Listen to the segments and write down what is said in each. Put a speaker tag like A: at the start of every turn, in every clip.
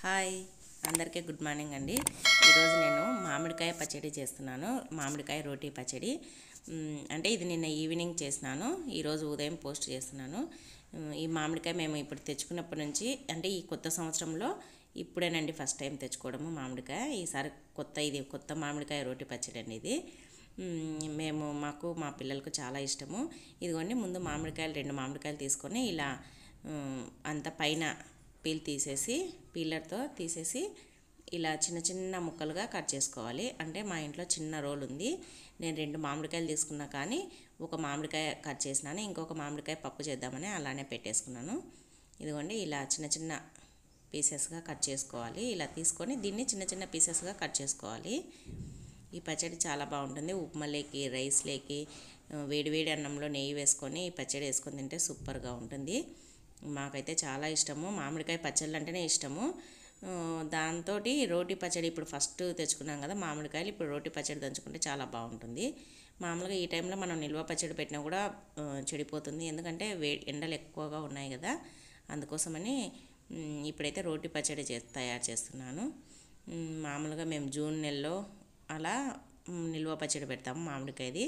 A: Hi అందరికీ good morning అండి. ఈరోజు నేను మామిడికాయ పచ్చడి చేస్తున్నాను. మామిడికాయ రోటీ పచ్చడి అంటే ఇది నిన్న ఈవినింగ్ చేసినాను, ఈరోజు ఉదయం పోస్ట్ చేస్తున్నాను. ఈ మామిడికాయ మేము ఇప్పుడు తెచ్చుకున్నప్పటి నుంచి అంటే ఈ కొత్త సంవత్సరంలో ఇప్పుడేనండి ఫస్ట్ టైం తెచ్చుకోవడము మామిడికాయ. ఈసారి కొత్త మామిడికాయ రోటీ పచ్చడి అండి ఇది. మాకు మా పిల్లలకు చాలా ఇష్టము. ఇదిగోండి, ముందు రెండు మామిడికాయలు తీసుకొని ఇలా అంత పైన పీలర్తో తీసేసి ఇలా చిన్న చిన్న ముక్కలుగా కట్ చేసుకోవాలి. అంటే మా ఇంట్లో చిన్న రోల్ ఉంది, నేను 2 మామిడికాయలు తీసుకున్నా కానీ ఒక మామిడికాయ కట్ చేసినాను, ఇంకొక మామిడికాయ పప్పు చేద్దామని అలానే పెట్టేసుకున్నాను. ఇదిగోండి, ఇలా చిన్న చిన్న పీసెస్గా కట్ చేసుకోవాలి. ఇలా తీసుకొని దీన్ని చిన్న చిన్న పీసెస్గా కట్ చేసుకోవాలి. ఈ పచ్చడి చాలా బాగుంటుంది. ఉప్మాలోకి, రైస్లోకి, వేడివేడి అన్నంలో నెయ్యి వేసుకొని ఈ పచ్చడి వేసుకొని తింటే సూపర్గా ఉంటుంది. మాకైతే చాలా ఇష్టము, మామిడికాయ పచ్చళ్ళు అంటేనే ఇష్టము. దాంతో రోటి పచ్చడి ఇప్పుడు ఫస్ట్ తెచ్చుకున్నాం కదా మామిడికాయలు, ఇప్పుడు రోటి పచ్చడి దంచుకుంటే చాలా బాగుంటుంది. మామూలుగా ఈ టైంలో మనం నిల్వ పచ్చడి పెట్టినా కూడా చెడిపోతుంది, ఎందుకంటే ఎండలు ఎక్కువగా ఉన్నాయి కదా, అందుకోసమని ఇప్పుడైతే రోటి పచ్చడి తయారు చేస్తున్నాను. మామూలుగా మేము జూన్ నెలలో అలా నిల్వ పచ్చడి పెడతాము మామిడికాయది.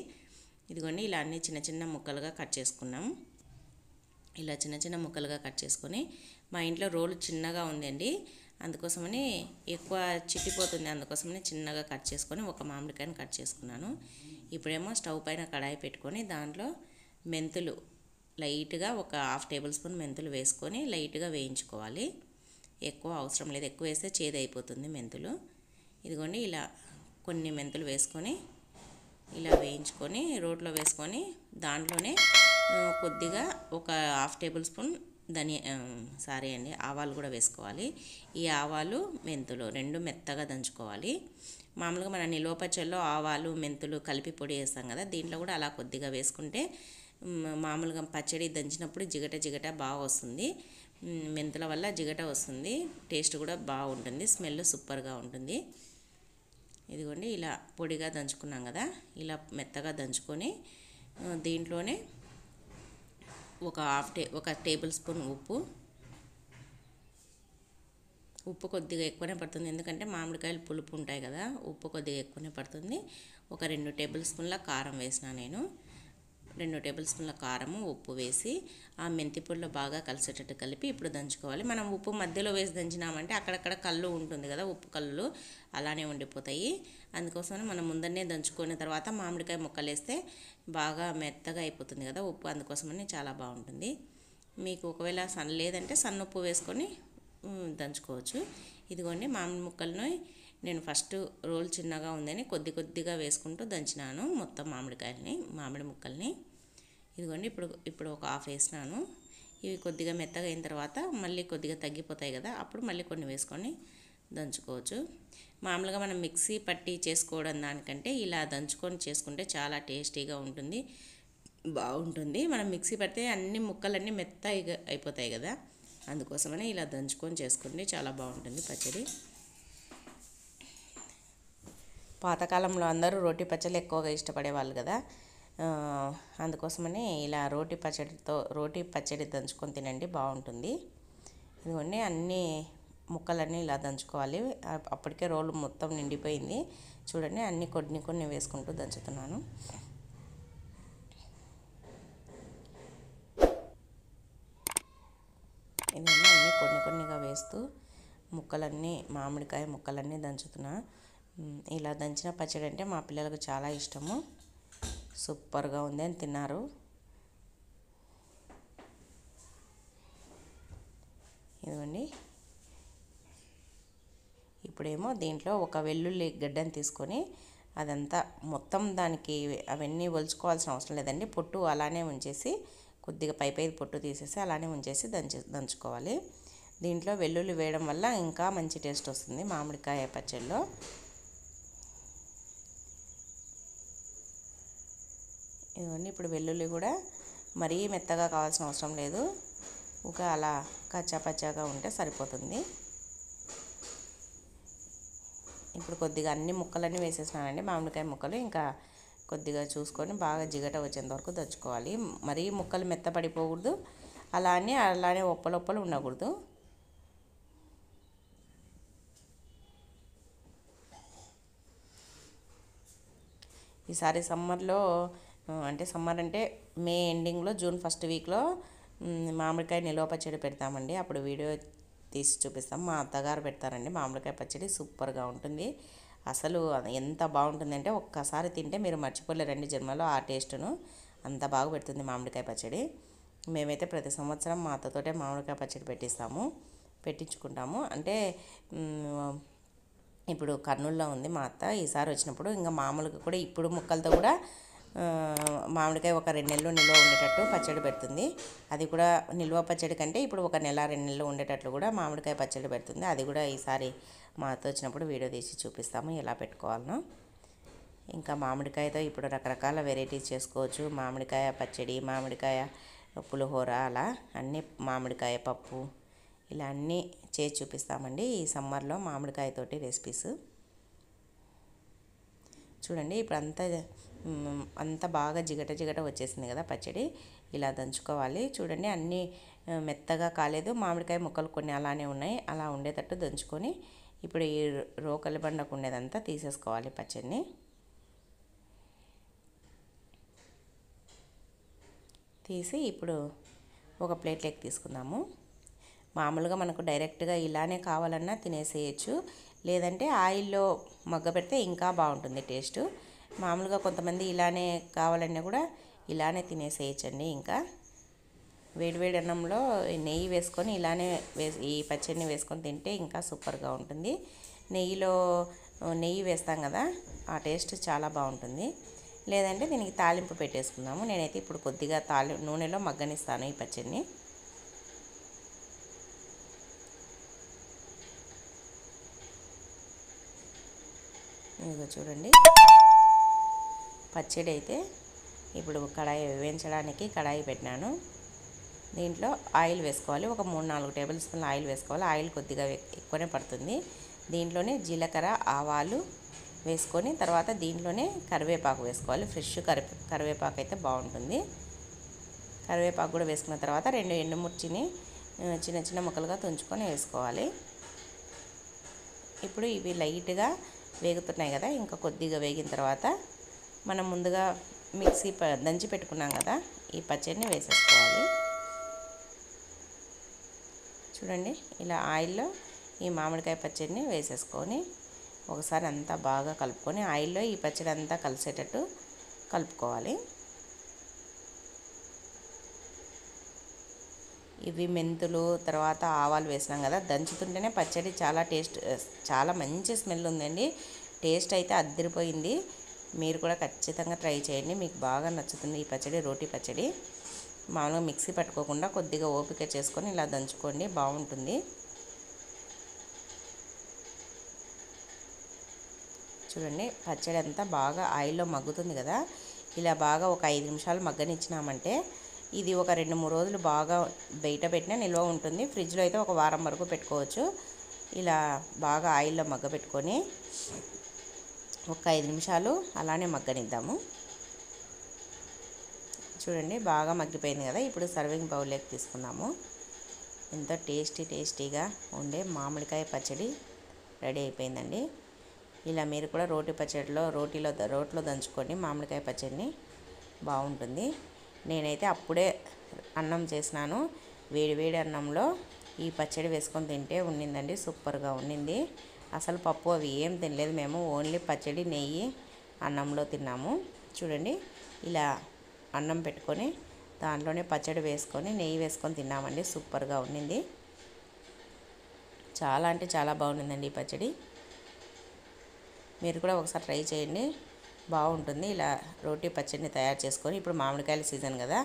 A: ఇదిగోండి, ఇలా అన్ని చిన్న చిన్న ముక్కలుగా కట్ చేసుకున్నాము. ఇలా చిన్న చిన్న ముక్కలుగా కట్ చేసుకొని, మా ఇంట్లో రోలు చిన్నగా ఉందండి, అందుకోసమని ఎక్కువ చిట్టిపోతుంది, అందుకోసమని చిన్నగా కట్ చేసుకొని ఒక మామిడికాయని కట్ చేసుకున్నాను. ఇప్పుడేమో స్టవ్ పైన కడాయి పెట్టుకొని దాంట్లో మెంతులు లైట్గా ఒక 1/2 టేబుల్ స్పూన్ మెంతులు వేసుకొని లైట్గా వేయించుకోవాలి. ఎక్కువ అవసరం లేదు, ఎక్కువ వేస్తే చేదు అయిపోతుంది మెంతులు. ఇదిగోండి, ఇలా కొన్ని మెంతులు వేసుకొని ఇలా వేయించుకొని రోట్లో వేసుకొని దాంట్లోనే కొద్దిగా ఒక 1/2 టేబుల్ స్పూన్ ఆవాలు కూడా వేసుకోవాలి. ఈ ఆవాలు మెంతులు 2 మెత్తగా దంచుకోవాలి. మామూలుగా మన నిల్వ పచ్చళ్ళలో ఆవాలు మెంతులు కలిపి పొడి వేస్తాం కదా, దీంట్లో కూడా అలా కొద్దిగా వేసుకుంటే మామూలుగా పచ్చడి దంచినప్పుడు జిగట బాగా వస్తుంది. మెంతుల వల్ల జిగట వస్తుంది, టేస్ట్ కూడా బాగుంటుంది, స్మెల్ సూపర్గా ఉంటుంది. ఇదిగోండి, ఇలా పొడిగా దంచుకున్నాం కదా, ఇలా మెత్తగా దంచుకొని దీంట్లోనే ఒక టేబుల్ స్పూన్ ఉప్పు కొద్దిగా ఎక్కువనే పడుతుంది, ఎందుకంటే మామిడికాయలు పులుపు ఉంటాయి కదా, ఉప్పు కొద్దిగా ఎక్కువనే పడుతుంది. ఒక 2 టేబుల్ స్పూన్ల కారం వేసిన నేను 2 టేబుల్ స్పూన్ల కారము, ఉప్పు వేసి ఆ మెంతి పొడిలో బాగా కలిసేటట్టు కలిపి ఇప్పుడు దంచుకోవాలి. మనం ఉప్పు మధ్యలో వేసి దంచినామంటే అక్కడక్కడ కళ్ళు ఉంటుంది కదా, ఉప్పు కళ్ళు అలానే ఉండిపోతాయి. అందుకోసమని మనం ముందరనే దంచుకున్న తర్వాత మామిడికాయ ముక్కలు వేస్తే బాగా మెత్తగా అయిపోతుంది కదా ఉప్పు, అందుకోసమని చాలా బాగుంటుంది. మీకు ఒకవేళ లేదంటే సన్నుప్పు వేసుకొని దంచుకోవచ్చు. ఇదిగోండి, మామిడి ముక్కలను నేను ఫస్ట్ రోల్ చిన్నగా ఉందని కొద్దిగా వేసుకుంటూ దంచినాను మొత్తం మామిడి ముక్కల్ని. ఇదిగోండి, ఇప్పుడు ఒక 1/2 వేసినాను. ఇవి కొద్దిగా మెత్తగా అయిన తర్వాత మళ్ళీ కొద్దిగా తగ్గిపోతాయి కదా, అప్పుడు మళ్ళీ కొన్ని వేసుకొని దంచుకోవచ్చు. మామూలుగా మనం మిక్సీ పట్టి చేసుకోవడం దానికంటే ఇలా దంచుకొని చేసుకుంటే చాలా టేస్టీగా ఉంటుంది, బాగుంటుంది. మనం మిక్సీ పడితే అన్ని ముక్కలన్నీ మెత్తగా అయిపోతాయి కదా, అందుకోసమని ఇలా దంచుకొని చేసుకోండి, చాలా బాగుంటుంది పచ్చడి. పాతకాలంలో అందరూ రోటి పచ్చళ్ళు ఎక్కువగా ఇష్టపడేవాళ్ళు కదా, అందుకోసమని ఇలా రోటి పచ్చడి దంచుకొని తినండి, బాగుంటుంది. ఇదిగోండి, అన్ని ముక్కలన్నీ ఇలా దంచుకోవాలి. అప్పటికే రోలు మొత్తం నిండిపోయింది చూడండి, అన్ని కొన్ని వేసుకుంటూ దంచుతున్నాను. ఇవన్నీ కొన్నిగా వేస్తూ మామిడికాయ ముక్కలన్నీ దంచుతున్నా. ఇలా దంచిన పచ్చడి అంటే మా పిల్లలకు చాలా ఇష్టము, సూపర్గా ఉంది అని తిన్నారు. ఇదిగోండి, ఇప్పుడేమో దీంట్లో ఒక వెల్లుల్లి గడ్డని తీసుకొని అదంతా మొత్తం దానికి అవన్నీ ఒలుచుకోవాల్సిన అవసరం లేదండి, పొట్టు అలానే ఉంచేసి కొద్దిగా పై పొట్టు తీసేసి అలానే ఉంచేసి దంచుకోవాలి. దీంట్లో వెల్లుల్లి వేయడం వల్ల ఇంకా మంచి టేస్ట్ వస్తుంది మామిడికాయ పచ్చడిలో. ఇదిగోండి, ఇప్పుడు వెల్లుల్లి కూడా మరీ మెత్తగా కావాల్సిన అవసరం లేదు, ఒక అలా కచ్చాపచ్చాగా ఉంటే సరిపోతుంది. ఇప్పుడు కొద్దిగా అన్ని ముక్కలన్నీ వేసేసినానండి, మామిడికాయ ముక్కలు. ఇంకా కొద్దిగా చూసుకొని బాగా జిగట వచ్చేంత వరకు దంచుకోవాలి. మరీ ముక్కలు మెత్తపడిపోకూడదు, అలానే ఒప్పలొప్పలు ఉండకూడదు. ఈసారి సమ్మర్లో అంటే సమ్మర్ అంటే మే ఎండింగ్లో జూన్ ఫస్ట్ వీక్లో మామిడికాయ నిల్వ పచ్చడి పెడతామండి. అప్పుడు వీడియో తీసి చూపిస్తాం. మా అత్తగారు పెడతారండి మామిడికాయ పచ్చడి, సూపర్గా ఉంటుంది. అసలు ఎంత బాగుంటుందంటే ఒక్కసారి తింటే మీరు మర్చిపోలేరండి జన్మలో ఆ టేస్ట్ను. అంత బాగా పెడుతుంది మామిడికాయ పచ్చడి. మేమైతే ప్రతి సంవత్సరం మా అత్తతోటే మామిడికాయ పచ్చడి పెట్టించుకుంటాము. అంటే ఇప్పుడు కర్నూలులో ఉంది మా అత్త. ఈసారి వచ్చినప్పుడు ఇంకా మామూలుగా కూడా ఇప్పుడు ముక్కలతో కూడా మామిడికాయ ఒక 2 నెలలు నిల్వ ఉండేటట్టు పచ్చడి పెడుతుంది. అది కూడా నిల్వ పచ్చడి కంటే ఇప్పుడు ఒక నెల 2 నెలలు ఉండేటట్లు కూడా మామిడికాయ పచ్చడి పెడుతుంది. అది కూడా ఈసారి మా అత్త వచ్చినప్పుడు వీడియో తీసి చూపిస్తాము ఎలా పెట్టుకోవాలనో. ఇంకా మామిడికాయతో ఇప్పుడు రకరకాల వెరైటీస్ చేసుకోవచ్చు. మామిడికాయ పచ్చడి, మామిడికాయ పులిహోర, అలా అన్నీ, మామిడికాయ పప్పు, ఇలా అన్నీ చేసి చూపిస్తామండి ఈ సమ్మర్లో మామిడికాయతోటి రెసిపీస్. చూడండి ఇప్పుడు అంత బాగా జిగట వచ్చేసింది కదా పచ్చడి. ఇలా దంచుకోవాలి. చూడండి అన్నీ మెత్తగా కాలేదు, మామిడికాయ ముక్కలు కొన్ని అలానే ఉన్నాయి. అలా ఉండేటట్టు దంచుకొని ఇప్పుడు ఈ రోకలి బండకు ఉండేదంతా తీసేసుకోవాలి పచ్చడిని. తీసి ఇప్పుడు ఒక ప్లేట్లోకి తీసుకుందాము. మామూలుగా మనకు డైరెక్ట్గా ఇలానే కావాలన్నా తినేసేయచ్చు, లేదంటే ఆయిల్లో మగ్గబెడితే ఇంకా బాగుంటుంది టేస్ట్. మామూలుగా కొంతమంది ఇలానే కావాలన్నా కూడా ఇలానే తినేసేయచ్చండి. ఇంకా వేడివేడి అన్నంలో నెయ్యి వేసుకొని ఇలానే ఈ పచ్చడిని వేసుకొని తింటే ఇంకా సూపర్గా ఉంటుంది. నెయ్యి వేస్తాం కదా, ఆ టేస్ట్ చాలా బాగుంటుంది. లేదంటే దీనికి తాలింపు పెట్టేసుకుందాము. నేనైతే ఇప్పుడు కొద్దిగా నూనెలో మగ్గనిస్తాను ఈ పచ్చడిని. ఇదిగో చూడండి, పచ్చడి అయితే ఇప్పుడు వేయించడానికి కడాయి పెట్టినాను. దీంట్లో ఆయిల్ వేసుకోవాలి. ఒక 3-4 టేబుల్ స్పూన్ల ఆయిల్ వేసుకోవాలి. ఆయిల్ కొద్దిగా ఎక్కువనే పడుతుంది. దీంట్లోనే జీలకర్ర, ఆవాలు వేసుకొని తర్వాత దీంట్లోనే కరివేపాకు వేసుకోవాలి. ఫ్రెష్ కరివేపాకు అయితే బాగుంటుంది. కరివేపాకు కూడా వేసుకున్న తర్వాత 2 ఎండుమిర్చిని చిన్న చిన్న ముక్కలుగా తుంచుకొని వేసుకోవాలి. ఇప్పుడు ఇవి లైట్గా వేగుతున్నాయి కదా, ఇంకా కొద్దిగా వేగిన తర్వాత మనం ముందుగా దంచి పెట్టుకున్నాం కదా ఈ పచ్చడిని వేసేసుకోవాలి. చూడండి ఇలా ఆయిల్లో ఈ మామిడికాయ పచ్చడిని వేసేసుకొని ఒకసారి అంతా బాగా కలుపుకొని ఆయిల్లో ఈ పచ్చడి అంతా కలిసేటట్టు కలుపుకోవాలి. ఇవి మెంతులు తర్వాత ఆవాలు వేసినాం కదా, దంచుతుంటేనే పచ్చడి చాలా మంచి స్మెల్ ఉందండి. టేస్ట్ అయితే అదిరిపోయింది. మీరు కూడా ఖచ్చితంగా ట్రై చేయండి, మీకు బాగా నచ్చుతుంది ఈ పచ్చడి. రోటి పచ్చడి మామూలుగా మిక్సీ పట్టుకోకుండా కొద్దిగా ఓపిక చేసుకొని ఇలా దంచుకోండి, బాగుంటుంది. చూడండి పచ్చడి అంతా బాగా ఆయిల్లో మగ్గుతుంది కదా, ఇలా బాగా ఒక 5 నిమిషాలు మగ్గనిచ్చినామంటే ఇది ఒక 2-3 రోజులు బాగా బయట పెట్టినా నిల్వ ఉంటుంది. ఫ్రిడ్జ్లో అయితే ఒక వారం వరకు పెట్టుకోవచ్చు. ఇలా బాగా ఆయిల్లో మగ్గబెట్టుకొని ఒక 5 నిమిషాలు అలానే మగ్గనిద్దాము. చూడండి బాగా మగ్గిపోయింది కదా, ఇప్పుడు సర్వింగ్ బౌల్లోకి తీసుకుందాము. ఎంతో టేస్టీగా ఉండే మామిడికాయ పచ్చడి రెడీ అయిపోయిందండి. ఇలా మీరు కూడా రోట్లో దంచుకొని మామిడికాయ పచ్చడిని, బాగుంటుంది. నేనైతే అప్పుడే అన్నం చేసినాను. వేడి అన్నంలో ఈ పచ్చడి వేసుకొని తింటే ఉండిందండి, సూపర్గా ఉండింది. అసలు పప్పు అవి ఏం తినలేదు మేము, ఓన్లీ పచ్చడి, నెయ్యి అన్నంలో తిన్నాము. చూడండి ఇలా అన్నం పెట్టుకొని దాంట్లోనే పచ్చడి వేసుకొని నెయ్యి వేసుకొని తిన్నామండి, సూపర్గా ఉండింది. చాలా అంటే చాలా బాగుండిందండి ఈ పచ్చడి. మీరు కూడా ఒకసారి ట్రై చేయండి, బాగుంటుంది. ఇలా రోటి పచ్చడిని తయారు చేసుకొని, ఇప్పుడు మామిడికాయల సీజన్ కదా,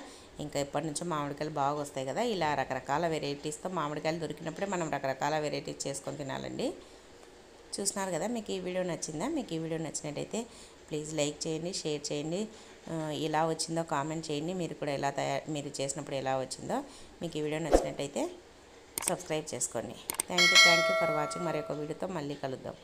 A: ఇంకా ఎప్పటి నుంచో మామిడికాయలు బాగా వస్తాయి కదా, ఇలా రకరకాల వెరైటీస్తో మామిడికాయలు దొరికినప్పుడే మనం రకరకాల వెరైటీస్ చేసుకొని తినాలండి. చూస్తున్నారు కదా, మీకు ఈ వీడియో నచ్చిందా? మీకు ఈ వీడియో నచ్చినట్టయితే ప్లీజ్ లైక్ చేయండి, షేర్ చేయండి, ఎలా వచ్చిందో కామెంట్ చేయండి. మీరు చేసినప్పుడు ఎలా వచ్చిందో. మీకు ఈ వీడియో నచ్చినట్టయితే సబ్స్క్రైబ్ చేసుకోండి. Thank you for watching. మరొక వీడియోతో మళ్ళీ కలుద్దాం.